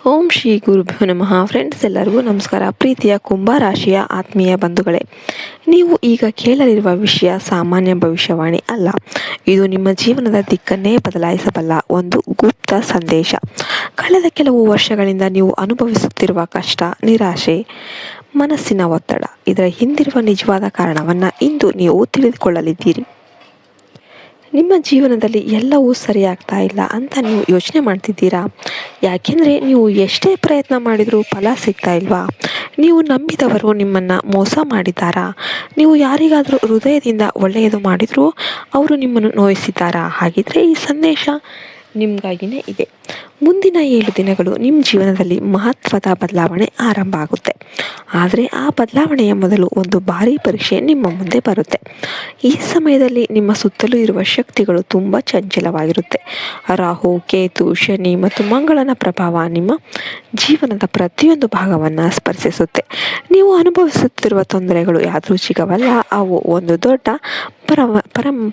ಓಂ ಶ್ರೀ ಗುರುಭ್ಯೋ ನಮಃ. ಫ್ರೆಂಡ್ಸ್, ಎಲ್ಲರಿಗೂ ನಮಸ್ಕಾರ. ಪ್ರೀತಿಯ ಕುಂಭ ರಾಶಿಯ ಆತ್ಮೀಯ ಬಂಧುಗಳೇ, ನೀವು ಈಗ ಕೇಳಲಿರುವ ವಿಷಯ ಸಾಮಾನ್ಯ ಭವಿಷ್ಯವಾಣಿ ಅಲ್ಲ. ಇದು ನಿಮ್ಮ ಜೀವನದ ದಿಕ್ಕನ್ನೇ ಬದಲಾಯಿಸಬಲ್ಲ ಒಂದು ಗುಪ್ತ ಸಂದೇಶ. ಕಳೆದ ಕೆಲವು ವರ್ಷಗಳಿಂದ ನೀವು ಅನುಭವಿಸುತ್ತಿರುವ ಕಷ್ಟ, ನಿರಾಶೆ, ಮನಸ್ಸಿನ ಒತ್ತಡ, ಇದರ ಹಿಂದಿರುವ ನಿಜವಾದ ಕಾರಣವನ್ನು ಇಂದು ನೀವು ತಿಳಿದುಕೊಳ್ಳಲಿದ್ದೀರಿ. ನಿಮ್ಮ ಜೀವನದಲ್ಲಿ ಎಲ್ಲವೂ ಸರಿಯಾಗ್ತಾ ಇಲ್ಲ ಅಂತ ನೀವು ಯೋಚನೆ ಮಾಡ್ತಿದ್ದೀರಾ? ಯಾಕೆಂದರೆ ನೀವು ಎಷ್ಟೇ ಪ್ರಯತ್ನ ಮಾಡಿದರೂ ಫಲ ಸಿಗ್ತಾ ಇಲ್ವಾ? ನೀವು ನಂಬಿದವರು ನಿಮ್ಮನ್ನು ಮೋಸ ಮಾಡಿದ್ದಾರಾ? ನೀವು ಯಾರಿಗಾದರೂ ಹೃದಯದಿಂದ ಒಳ್ಳೆಯದು ಮಾಡಿದರೂ ಅವರು ನಿಮ್ಮನ್ನು ನೋಯಿಸಿದ್ದಾರಾ? ಹಾಗಿದ್ರೆ ಈ ಸಂದೇಶ ನಿಮಗಾಗಿಯೇ ಇದೆ. ಮುಂದಿನ 7 ದಿನಗಳು ನಿಮ್ಮ ಜೀವನದಲ್ಲಿ ಮಹತ್ವದ ಬದಲಾವಣೆ ಆರಂಭ ಆಗುತ್ತೆ. ಆದರೆ ಆ ಬದಲಾವಣೆಯ ಮೊದಲು ಒಂದು ಭಾರೀ ಪರೀಕ್ಷೆ ನಿಮ್ಮ ಮುಂದೆ ಬರುತ್ತೆ. ಈ ಸಮಯದಲ್ಲಿ ನಿಮ್ಮ ಸುತ್ತಲೂ ಇರುವ ಶಕ್ತಿಗಳು ತುಂಬ ಚಂಚಲವಾಗಿರುತ್ತೆ. ರಾಹು, ಕೇತು, ಶನಿ ಮತ್ತು ಮಂಗಳನ ಪ್ರಭಾವ ನಿಮ್ಮ ಜೀವನದ ಪ್ರತಿಯೊಂದು ಭಾಗವನ್ನು ಸ್ಪರ್ಶಿಸುತ್ತೆ. ನೀವು ಅನುಭವಿಸುತ್ತಿರುವ ತೊಂದರೆಗಳು ಯಾದೃಚ್ಛಿಕವಲ್ಲ, ಅವು ಒಂದು ದೊಡ್ಡ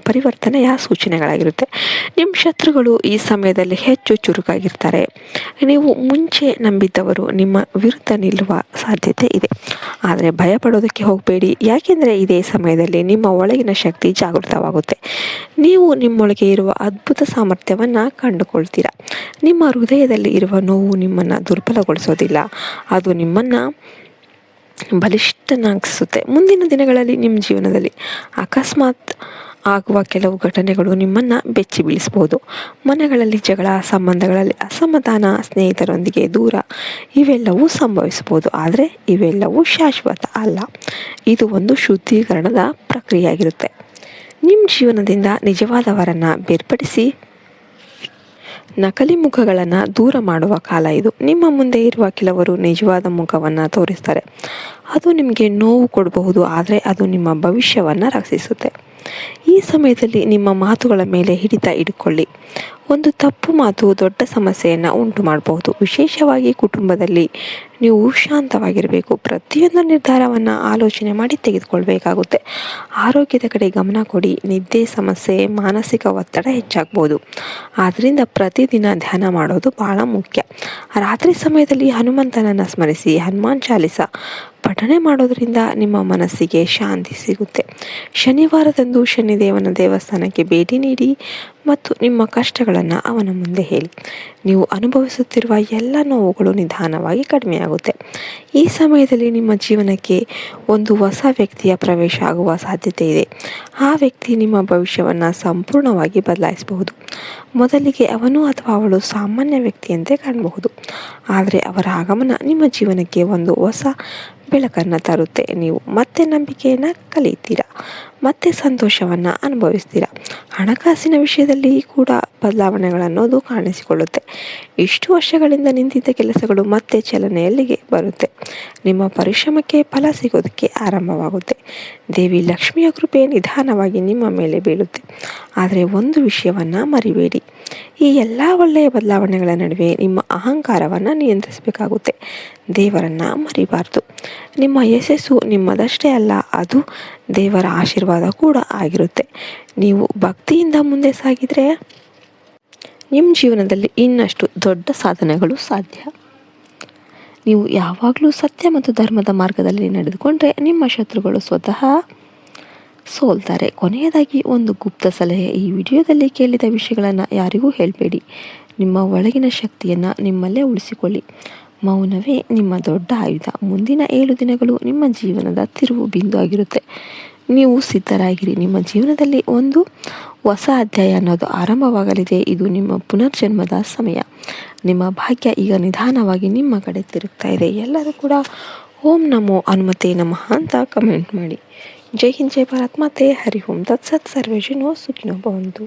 ಪರಿವರ್ತನೆಯ ಸೂಚನೆಗಳಾಗಿರುತ್ತೆ. ನಿಮ್ಮ ಶತ್ರುಗಳು ಈ ಸಮಯದಲ್ಲಿ ಹೆಚ್ಚು ಚುರುಕಾಗಿರ್ತಾರೆ. ನೀವು ಮುಂಚೆ ನಂಬಿದ್ದವರು ನಿಮ್ಮ ವಿರುದ್ಧ ನಿಲ್ಲುವ ಸಾಧ್ಯತೆ ಇದೆ. ಆದರೆ ಭಯಪಡೋದಕ್ಕೆ ಹೋಗಬೇಡಿ, ಯಾಕೆಂದರೆ ಇದೇ ಸಮಯದಲ್ಲಿ ನಿಮ್ಮ ಒಳಗಿನ ಶಕ್ತಿ ಜಾಗೃತವಾಗುತ್ತೆ. ನೀವು ನಿಮ್ಮೊಳಗೆ ಇರುವ ಅದ್ಭುತ ಸಾಮರ್ಥ್ಯವನ್ನು ಕಂಡುಕೊಳ್ತೀರಾ. ನಿಮ್ಮ ಹೃದಯದಲ್ಲಿ ಇರುವ ನೋವು ನಿಮ್ಮನ್ನು ದುರ್ಬಲಗೊಳಿಸೋದಿಲ್ಲ, ಅದು ನಿಮ್ಮನ್ನು ಬಲಿಷ್ಠನಾಗಿಸುತ್ತೆ. ಮುಂದಿನ ದಿನಗಳಲ್ಲಿ ನಿಮ್ಮ ಜೀವನದಲ್ಲಿ ಅಕಸ್ಮಾತ್ ಆಗುವ ಕೆಲವು ಘಟನೆಗಳು ನಿಮ್ಮನ್ನು ಬೆಚ್ಚಿ ಬೀಳಿಸಬಹುದು. ಮನೆಗಳಲ್ಲಿ ಜಗಳ, ಸಂಬಂಧಗಳಲ್ಲಿ ಅಸಮಾಧಾನ, ಸ್ನೇಹಿತರೊಂದಿಗೆ ದೂರ, ಇವೆಲ್ಲವೂ ಸಂಭವಿಸಬಹುದು. ಆದರೆ ಇವೆಲ್ಲವೂ ಶಾಶ್ವತ ಅಲ್ಲ. ಇದು ಒಂದು ಶುದ್ಧೀಕರಣದ ಪ್ರಕ್ರಿಯೆಯಾಗಿರುತ್ತೆ. ನಿಮ್ಮ ಜೀವನದಿಂದ ನಿಜವಾದವರನ್ನು ಬೇರ್ಪಡಿಸಿ ನಕಲಿ ಮುಖಗಳನ್ನು ದೂರ ಮಾಡುವ ಕಾಲ ಇದು. ನಿಮ್ಮ ಮುಂದೆ ಇರುವ ಕೆಲವರು ನಿಜವಾದ ಮುಖವನ್ನು ತೋರಿಸ್ತಾರೆ. ಅದು ನಿಮಗೆ ನೋವು ಕೊಡಬಹುದು, ಆದರೆ ಅದು ನಿಮ್ಮ ಭವಿಷ್ಯವನ್ನು ರಕ್ಷಿಸುತ್ತೆ. ಈ ಸಮಯದಲ್ಲಿ ನಿಮ್ಮ ಮಾತುಗಳ ಮೇಲೆ ಹಿಡಿತ ಇಟ್ಟುಕೊಳ್ಳಿ. ಒಂದು ತಪ್ಪು ಮಾತು ದೊಡ್ಡ ಸಮಸ್ಯೆಯನ್ನು ಉಂಟು ಮಾಡಬಹುದು. ವಿಶೇಷವಾಗಿ ಕುಟುಂಬದಲ್ಲಿ ನೀವು ಶಾಂತವಾಗಿರಬೇಕು. ಪ್ರತಿಯೊಂದು ನಿರ್ಧಾರವನ್ನು ಆಲೋಚನೆ ಮಾಡಿ ತೆಗೆದುಕೊಳ್ಬೇಕಾಗುತ್ತೆ. ಆರೋಗ್ಯದ ಕಡೆ ಗಮನ ಕೊಡಿ. ನಿದ್ದೆ ಸಮಸ್ಯೆ, ಮಾನಸಿಕ ಒತ್ತಡ ಹೆಚ್ಚಾಗ್ಬೋದು. ಆದ್ದರಿಂದ ಪ್ರತಿದಿನ ಧ್ಯಾನ ಮಾಡೋದು ಬಹಳ ಮುಖ್ಯ. ರಾತ್ರಿ ಸಮಯದಲ್ಲಿ ಹನುಮಂತನನ್ನು ಸ್ಮರಿಸಿ ಹನುಮಾನ್ ಚಾಲಿಸ ಪಠನೆ ಮಾಡೋದರಿಂದ ನಿಮ್ಮ ಮನಸ್ಸಿಗೆ ಶಾಂತಿ ಸಿಗುತ್ತೆ. ಶನಿವಾರದಂದು ಶನಿದೇವನ ದೇವಸ್ಥಾನಕ್ಕೆ ಭೇಟಿ ನೀಡಿ ಮತ್ತು ನಿಮ್ಮ ಕಷ್ಟಗಳನ್ನು ಅವನ ಮುಂದೆ ಹೇಳಿ. ನೀವು ಅನುಭವಿಸುತ್ತಿರುವ ಎಲ್ಲ ನೋವುಗಳು ನಿಧಾನವಾಗಿ ಕಡಿಮೆಯಾಗುತ್ತೆ. ಈ ಸಮಯದಲ್ಲಿ ನಿಮ್ಮ ಜೀವನಕ್ಕೆ ಒಂದು ಹೊಸ ವ್ಯಕ್ತಿಯ ಪ್ರವೇಶ ಆಗುವ ಸಾಧ್ಯತೆ ಇದೆ. ಆ ವ್ಯಕ್ತಿ ನಿಮ್ಮ ಭವಿಷ್ಯವನ್ನು ಸಂಪೂರ್ಣವಾಗಿ ಬದಲಾಯಿಸಬಹುದು. ಮೊದಲಿಗೆ ಅವನು ಅಥವಾ ಅವಳು ಸಾಮಾನ್ಯ ವ್ಯಕ್ತಿಯಂತೆ ಕಾಣಬಹುದು, ಆದರೆ ಅವರ ಆಗಮನ ನಿಮ್ಮ ಜೀವನಕ್ಕೆ ಒಂದು ಹೊಸ ಬೆಳಕನ್ನು ತರುತ್ತೆ. ನೀವು ಮತ್ತೆ ನಂಬಿಕೆಯನ್ನು ಕಲಿತೀರಾ, ಮತ್ತೆ ಸಂತೋಷವನ್ನು ಅನುಭವಿಸ್ತೀರಾ. ಹಣಕಾಸಿನ ವಿಷಯದಲ್ಲಿ ಕೂಡ ಬದಲಾವಣೆಗಳನ್ನೋದು ಕಾಣಿಸಿಕೊಳ್ಳುತ್ತೆ. ಇಷ್ಟು ವರ್ಷಗಳಿಂದ ನಿಂತಿದ್ದ ಕೆಲಸಗಳು ಮತ್ತೆ ಚಲನೆಯಲ್ಲಿಗೆ ಬರುತ್ತೆ. ನಿಮ್ಮ ಪರಿಶ್ರಮಕ್ಕೆ ಫಲ ಸಿಗೋದಕ್ಕೆ ಆರಂಭವಾಗುತ್ತೆ. ದೇವಿ ಲಕ್ಷ್ಮಿಯ ಕೃಪೆ ನಿಧಾನವಾಗಿ ನಿಮ್ಮ ಮೇಲೆ ಬೀಳುತ್ತೆ. ಆದರೆ ಒಂದು ವಿಷಯವನ್ನು ಮರಿಬೇಡಿ, ಈ ಎಲ್ಲ ಒಳ್ಳೆಯ ಬದಲಾವಣೆಗಳ ನಡುವೆ ನಿಮ್ಮ ಅಹಂಕಾರವನ್ನು ನಿಯಂತ್ರಿಸಬೇಕಾಗುತ್ತೆ. ದೇವರನ್ನು ಮರಿಬಾರ್ದು. ನಿಮ್ಮ ಯಶಸ್ಸು ನಿಮ್ಮದಷ್ಟೇ ಅಲ್ಲ, ಅದು ದೇವರ ಆಶೀರ್ವಾದ ಕೂಡ ಆಗಿರುತ್ತೆ. ನೀವು ಭಕ್ತಿಯಿಂದ ಮುಂದೆ ಸಾಗಿದರೆ ನಿಮ್ಮ ಜೀವನದಲ್ಲಿ ಇನ್ನಷ್ಟು ದೊಡ್ಡ ಸಾಧನೆಗಳು ಸಾಧ್ಯ. ನೀವು ಯಾವಾಗಲೂ ಸತ್ಯ ಮತ್ತು ಧರ್ಮದ ಮಾರ್ಗದಲ್ಲಿ ನಡೆದುಕೊಂಡ್ರೆ ನಿಮ್ಮ ಶತ್ರುಗಳು ಸ್ವತಃ ಸೋಲ್ತಾರೆ. ಕೊನೆಯದಾಗಿ ಒಂದು ಗುಪ್ತ ಸಲಹೆ. ಈ ವಿಡಿಯೋದಲ್ಲಿ ಕೇಳಿದ ವಿಷಯಗಳನ್ನು ಯಾರಿಗೂ ಹೇಳಬೇಡಿ. ನಿಮ್ಮ ಒಳಗಿನ ಶಕ್ತಿಯನ್ನು ನಿಮ್ಮಲ್ಲೇ ಉಳಿಸಿಕೊಳ್ಳಿ. ಮೌನವೇ ನಿಮ್ಮ ದೊಡ್ಡ ಆಯುಧ. ಮುಂದಿನ 7 ದಿನಗಳು ನಿಮ್ಮ ಜೀವನದ ತಿರುವು ಬಿಂದು ಆಗಿರುತ್ತೆ. ನೀವು ಸಿದ್ಧರಾಗಿರಿ. ನಿಮ್ಮ ಜೀವನದಲ್ಲಿ ಒಂದು ಹೊಸ ಅಧ್ಯಾಯ ಅನ್ನೋದು ಆರಂಭವಾಗಲಿದೆ. ಇದು ನಿಮ್ಮ ಪುನರ್ಜನ್ಮದ ಸಮಯ. ನಿಮ್ಮ ಭಾಗ್ಯ ಈಗ ನಿಧಾನವಾಗಿ ನಿಮ್ಮ ಕಡೆ ತಿರುಗ್ತಾ ಇದೆ. ಎಲ್ಲರೂ ಕೂಡ ಓಂ ನಮೋ ಹನುಮತೆ ನಮಃ ಅಂತ ಕಮೆಂಟ್ ಮಾಡಿ. ಜೈ ಹಿಂದ್, ಜೈ ಭಾರತ್ ಮಾತೆ. ಹರಿ ಓಂ ತತ್ಸತ್. ಸರ್ವೇ ಜನೋ ಸುಖಿನೋ ಭವಂತು.